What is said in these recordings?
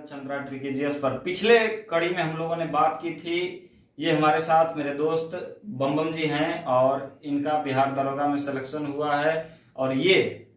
चंद्रा ट्रिकेजियस पर पिछले कड़ी में हम लोगों ने बात की थी। ये हमारे साथ मेरे दोस्त बम जी हैं और इनका बिहार दरोगा में सिलेक्शन हुआ है और ये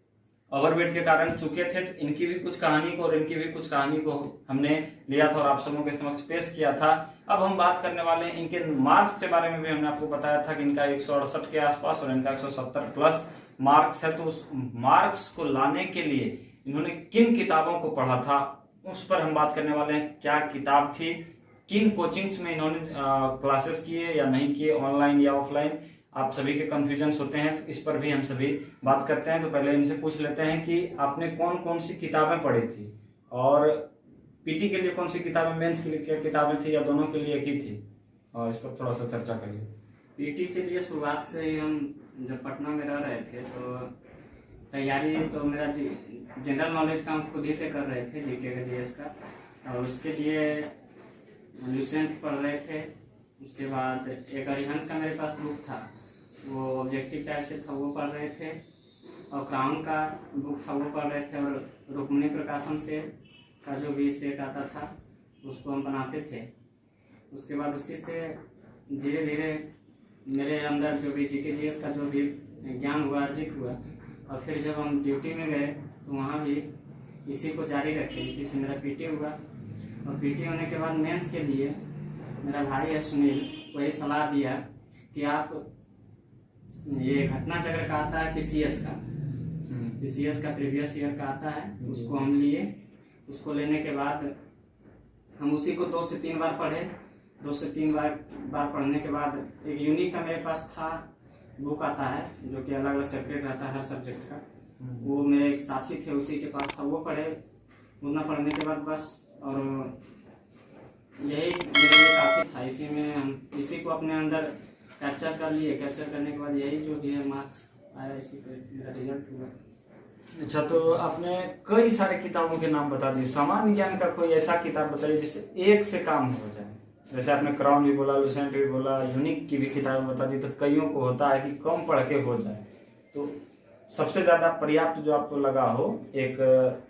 ओवरवेट के कारण चुके थे। तो इनकी भी कुछ कहानी को और इनकी भी कुछ कहानी को हमने लिया था और आप सबों के समक्ष पेश किया था। अब हम बात करने वाले हैं इनके मार्क्स के बारे में। भी हमने आपको बताया था कि इनका 168 के आसपास और इनका 170 प्लस मार्क्स है। तो उस मार्क्स को लाने के लिए इन्होंने किन किताबों को पढ़ा था उस पर हम बात करने वाले हैं। क्या किताब थी, किन कोचिंग्स में इन्होंने क्लासेस किए या नहीं किए, ऑनलाइन या ऑफलाइन, आप सभी के कंफ्यूजन्स होते हैं। तो इस पर भी हम सभी बात करते हैं। तो पहले इनसे पूछ लेते हैं कि आपने कौन कौन सी किताबें पढ़ी थी और पीटी के लिए कौन सी किताबें, मेंस के लिए क्या किताबें थी या दोनों के लिए एक ही थी, और इस पर थोड़ा सा चर्चा करिए। पीटी के लिए शुरुआत से ही हम जब पटना में रह रहे थे तो तैयारी तो मेरा जनरल नॉलेज का हम खुद ही से कर रहे थे, जीके का, जीएस का, और उसके लिए लुसेंट पढ़ रहे थे। उसके बाद एक अरिहंत का मेरे पास बुक था, वो ऑब्जेक्टिव टाइप से था, वो पढ़ रहे थे। और क्राउन का बुक था वो पढ़ रहे थे। और रुक्मिणी प्रकाशन से का जो भी सेट आता था उसको हम बनाते थे। उसके बाद उसी से धीरे धीरे मेरे अंदर जो भी जीके जीएस का जो भी ज्ञान हुआ, अर्जित हुआ। और फिर जब हम ड्यूटी में गए तो वहाँ भी इसी को जारी रखे, इसी से मेरा पीटी हुआ। और पीटी होने के बाद मेंस के लिए मेरा भाई है सुनील, वही सलाह दिया कि आप ये घटना चक्र का आता है पीसीएस का प्रीवियस ईयर का आता है, उसको हम लिए। उसको लेने के बाद हम उसी को 2 से 3 बार पढ़े। 2 से 3 बार पढ़ने के बाद एक यूनिक का मेरे पास था, बुक आता है जो कि अलग अलग सेपरेट रहता है हर सब्जेक्ट का। वो मेरे एक साथी थे, उसी के पास था, वो पढ़े। उतना पढ़ने के बाद बस, और यही मेरे लिए काफ़ी था। इसी में हम इसी को अपने अंदर कैप्चर कर लिए। कैप्चर करने के बाद यही जो भी है मार्क्स आया, इसी पे मेरा रिजल्ट हुआ। अच्छा, तो आपने कई सारे किताबों के नाम बता दिए। सामान्य ज्ञान का कोई ऐसा किताब बताइए जिससे एक से काम हो जाए। जैसे आपने क्राउन भी बोला, लुसेंट भी बोला, यूनिक की भी किताब बता दी। तो कईयों को होता है कि कम पढ़ के हो जाए, तो सबसे ज्यादा पर्याप्त जो आपको लगा हो, एक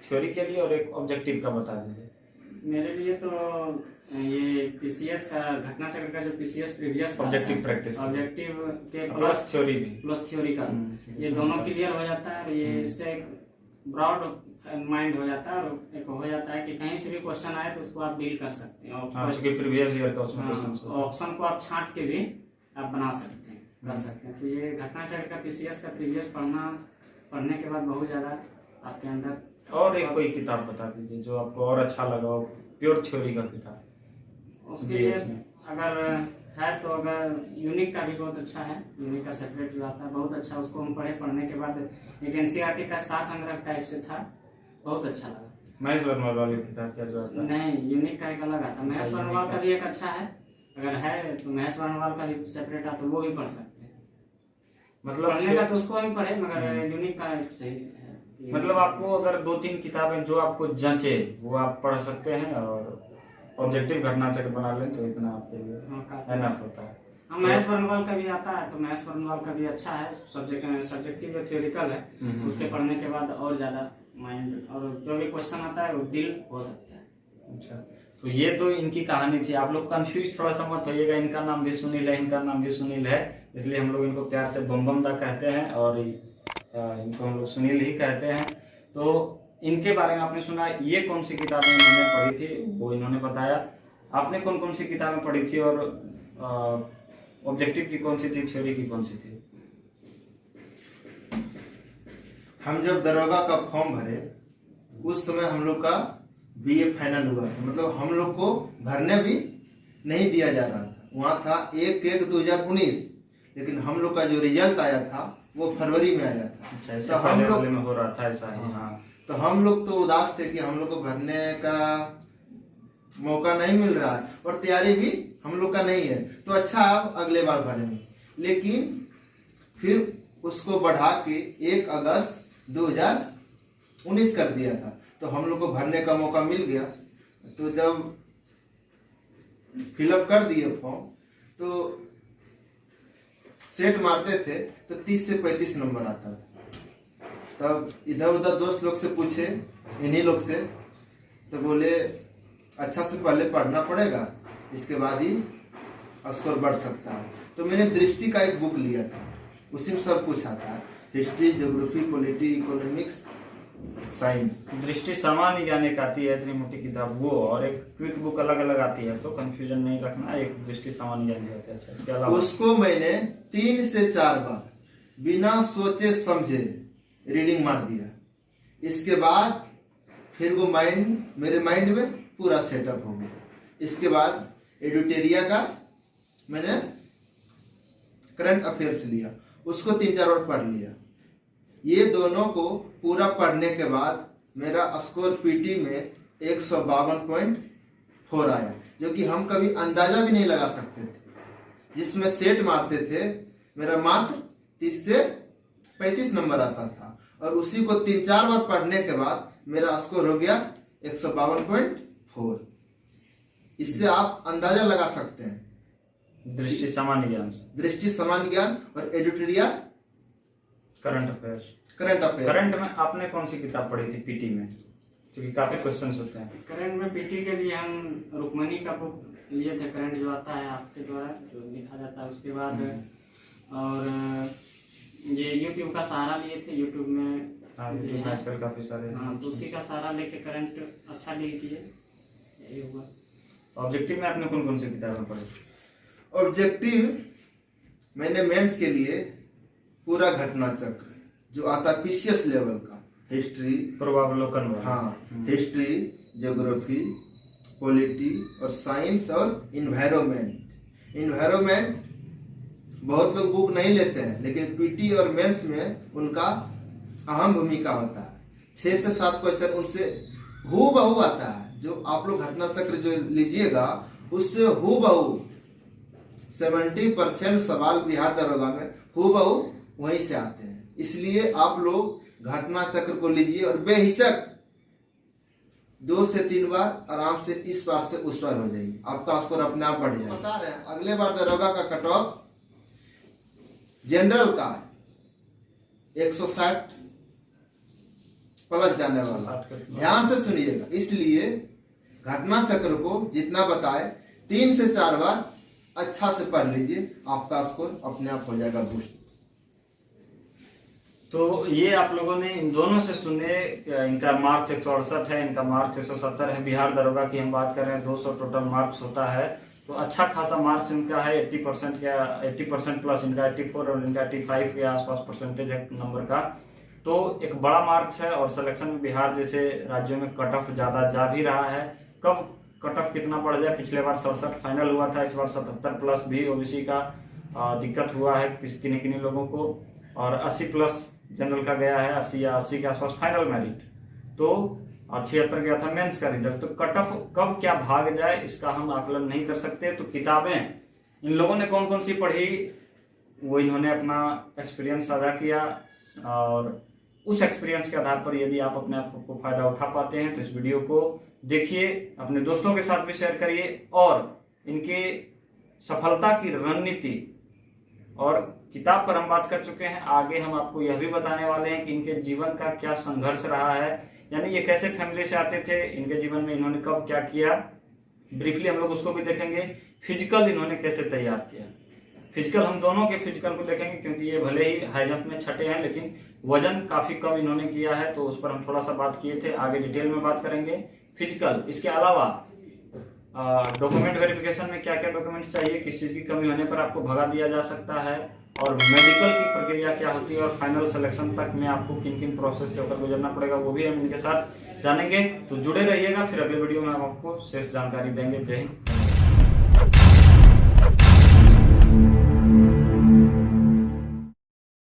थ्योरी के लिए और एक ऑब्जेक्टिव का बता दीजिए। मेरे लिए तो ये पीसीएस का, घटना चक्र का जो PCS previous objective practice, objective के प्लस थ्योरी भी, प्लस थ्योरी का, ये दोनों क्लियर हो जाता है। और ये इससे एक ब्रॉड माइंड हो जाता है और एक हो जाता है कि कहीं से भी क्वेश्चन आए तो उसको आप डील कर सकते हैं। और प्रीवियस ईयर का उसमें ऑप्शन को आप छांट के भी आप बना सकते हैं, कर सकते हैं। तो ये घटना चक्र का पीसीएस का प्रीवियस पढ़ने के बाद बहुत ज्यादा आपके अंदर। और एक कोई किताब बता दीजिए जो आपको और अच्छा लगा हो, प्योर थ्योरी का किताब। उसके लिए अगर है तो अगर यूनिक का भी बहुत अच्छा है, यूनिक का सेपरेट जो आता है बहुत अच्छा। उसको हम पढ़ने के बाद एक एनसीईआरटी का सार संग्रह टाइप से था, बहुत अच्छा लगा। महेश वर्णवाल वाली किताब क्या जो आता है? नहीं, यूनिक का एक अलग आता है। महेश वर्णवाल का भी एक अच्छा है, अगर है तो महेश वर्णवाल का भी सेपरेट आता है, वो भी पढ़ सकते हैं। मतलब पढ़ने का तो उसको भी पढ़े, मगर यूनिक का एक सही है। मतलब आपको अगर 2-3 किताबें जो आपको जंचे वो आप पढ़ सकते हैं, और ऑब्जेक्टिव घटना चक्र बना लें तो इतना आपके लिए एनफ होता है। महेश वर्णवाल का भी आता है, तो महेश वर्णवाल का भी अच्छा है। सब्जेक्टिव या थ्योरिकल है, उसके पढ़ने के बाद और ज्यादा माइंड, और जो भी क्वेश्चन आता है वो डील हो सकता है। अच्छा, तो ये तो इनकी कहानी थी। आप लोग कंफ्यूज थोड़ा सा मत होइएगा, इनका नाम भी सुनील है, इनका नाम भी सुनील है, इसलिए हम लोग इनको प्यार से बम दा कहते हैं और इनको हम लोग सुनील ही कहते हैं। तो इनके बारे में आपने सुना, ये कौन सी किताबें इन्होंने पढ़ी थी वो इन्होंने बताया। आपने कौन कौन सी किताबें पढ़ी थी और ऑब्जेक्टिव की कौन सी थी, थ्योरी की कौन सी थी? हम जब दरोगा का फॉर्म भरे उस समय हम लोग का बीए फाइनल हुआ था। मतलब हम लोग को भरने भी नहीं दिया जा रहा था। वहाँ था 1/1/2019, लेकिन हम लोग का जो रिजल्ट आया था वो फरवरी में आया था। तो हम लोग में हो रहा था ऐसा ही। हाँ, तो हम लोग तो उदास थे कि हम लोग को भरने का मौका नहीं मिल रहा है और तैयारी भी हम लोग का नहीं है, तो अच्छा आप अगले बार भरेंगे। लेकिन फिर उसको बढ़ा के 1 अगस्त 2019 कर दिया था, तो हम लोग को भरने का मौका मिल गया। तो जब फिलअप कर दिए फॉर्म तो सेट मारते थे तो 30 से 35 नंबर आता था। तब इधर उधर दोस्त लोग से पूछे, इन्हीं लोग से, तो बोले अच्छा से पहले पढ़ना पड़ेगा, इसके बाद ही स्कोर बढ़ सकता है। तो मैंने दृष्टि का एक बुक लिया था, उसी में सब कुछ आता है, history, geography, polity, economics, science. दृष्टि सामान्य ज्ञान एक आती है इतनी मोटी किताब, वो और एक क्विक बुक अलग अलग आती है, तो कंफ्यूजन नहीं रखना, एक दृष्टि सामान्य ज्ञान की आती है। अच्छा, इसके अलावा उसको मैंने 3 से 4 बार बिना सोचे समझे रीडिंग मार दिया। इसके बाद फिर वो मेरे माइंड में पूरा सेटअप हो गया। इसके बाद एडिटोरिया का मैंने करंट अफेयर्स लिया, उसको 3-4 बार पढ़ लिया। ये दोनों को पूरा पढ़ने के बाद मेरा स्कोर पीटी में 152.4 आया, जो कि हम कभी अंदाजा भी नहीं लगा सकते थे। जिसमें सेट मारते थे मेरा मात्र 30 से 35 नंबर आता था, और उसी को 3-4 बार पढ़ने के बाद मेरा स्कोर हो गया 152.4। इससे आप अंदाजा लगा सकते हैं दृष्टि सामान्य ज्ञान से, दृष्टि सामान्य ज्ञान और editorial current affairs. Current affair. Current में आपने कौन सी किताब पढ़ी थी पीटी में, क्योंकि काफी क्वेश्चंस होते हैं। करंट में पीटी के लिए हम रुक्मणी का बुक लिए थे, करंट जो आता है आपके द्वारा जो लिखा जाता है। उसके बाद और ये यूट्यूब का सहारा लिए थे, यूट्यूब में यूट्यूब में आजकल काफी सारे। हाँ, तो उसी का सहारा लेके करंट अच्छा लिख दिए, यही हुआ। ऑब्जेक्टिव में आपने कौन कौन सी किताबें पढ़ी? ऑब्जेक्टिव मैंने मेंस के लिए पूरा घटना चक्र जो आता है पीसीएस लेवल का, हिस्ट्री, पूर्वावलोकन वाला। हाँ, हिस्ट्री, ज्योग्राफी, पॉलिटी और साइंस और इन्वायरमेंट बहुत लोग बुक नहीं लेते हैं, लेकिन पीटी और मेंस में उनका अहम भूमिका होता है। 6 से 7 क्वेश्चन उनसे हूबहू आता है। जो आप लोग घटना चक्र जो लीजिएगा उससे हूबहू 70% सवाल बिहार दरोगा में हूबहू वहीं से आते हैं। इसलिए आप लोग घटना चक्र को लीजिए और बेहिचक 2 से 3 बार आराम से इस पार से उस पार हो जाइए, आपका स्कोर अपने आप बढ़ जाएगा। बता रहे हैं अगले बार दरोगा का कट ऑफ जनरल का 160 प्लस जाने वाला, ध्यान से सुनिएगा। इसलिए घटना चक्र को जितना बताए 3 से 4 बार अच्छा से पढ़ लीजिए, आपका स्कोर अपने आप हो जाएगा बूस्ट। तो ये आप लोगों ने इन दोनों से सुने, इनका मार्क्स 168 है, इनका मार्क्स 170 है। बिहार दरोगा की हम बात कर रहे हैं 200 टोटल मार्क्स होता है, तो अच्छा खासा मार्क्स इनका है। 80% का 80% प्लस इनका 84 और इनका 85 के आसपास परसेंटेज है नंबर का, तो एक बड़ा मार्क्स है। और सिलेक्शन में बिहार जैसे राज्यों में कट ऑफ ज्यादा जा भी रहा है। कब कट ऑफ कितना पड़ जाए, पिछले बार 67 फाइनल हुआ था, इस बार 77 प्लस भी ओबीसी का दिक्कत हुआ है किन्हीं किन्हीं लोगों को, और 80 प्लस जनरल का गया है, 80 या 80 के आसपास फाइनल मेरिट, तो 76 गया था मेंस का रिजल्ट। तो कट ऑफ कब क्या भाग जाए इसका हम आकलन नहीं कर सकते। तो किताबें इन लोगों ने कौन कौन सी पढ़ी वो इन्होंने अपना एक्सपीरियंस साझा किया, और उस एक्सपीरियंस के आधार पर यदि आप अपने आप को फायदा उठा पाते हैं तो इस वीडियो को देखिए, अपने दोस्तों के साथ भी शेयर करिए, और इनके सफलता की रणनीति और किताब पर हम बात कर चुके हैं। आगे हम आपको यह भी बताने वाले हैं कि इनके जीवन का क्या संघर्ष रहा है, यानी ये कैसे फैमिली से आते थे, इनके जीवन में इन्होंने कब क्या किया, ब्रीफली हम लोग उसको भी देखेंगे। फिजिकल इन्होंने कैसे तैयार किया, फिजिकल हम दोनों के फिजिकल को देखेंगे, क्योंकि ये भले ही हाई जंप में छठे हैं लेकिन वजन काफी कम इन्होंने किया है, तो उस पर हम थोड़ा सा बात किए थे, आगे डिटेल में बात करेंगे फिजिकल। इसके अलावा डॉक्यूमेंट वेरिफिकेशन में क्या क्या डॉक्यूमेंट चाहिए, किस चीज की कमी होने पर आपको भगा दिया जा सकता है, और मेडिकल की प्रक्रिया क्या होती है, और फाइनल सिलेक्शन तक में आपको किन किन प्रोसेस से होकर गुजरना पड़ेगा, वो भी हम इनके साथ जानेंगे। तो जुड़े रहिएगा, फिर अगले वीडियो में हम आपको शेष जानकारी देंगे। जय हिंद।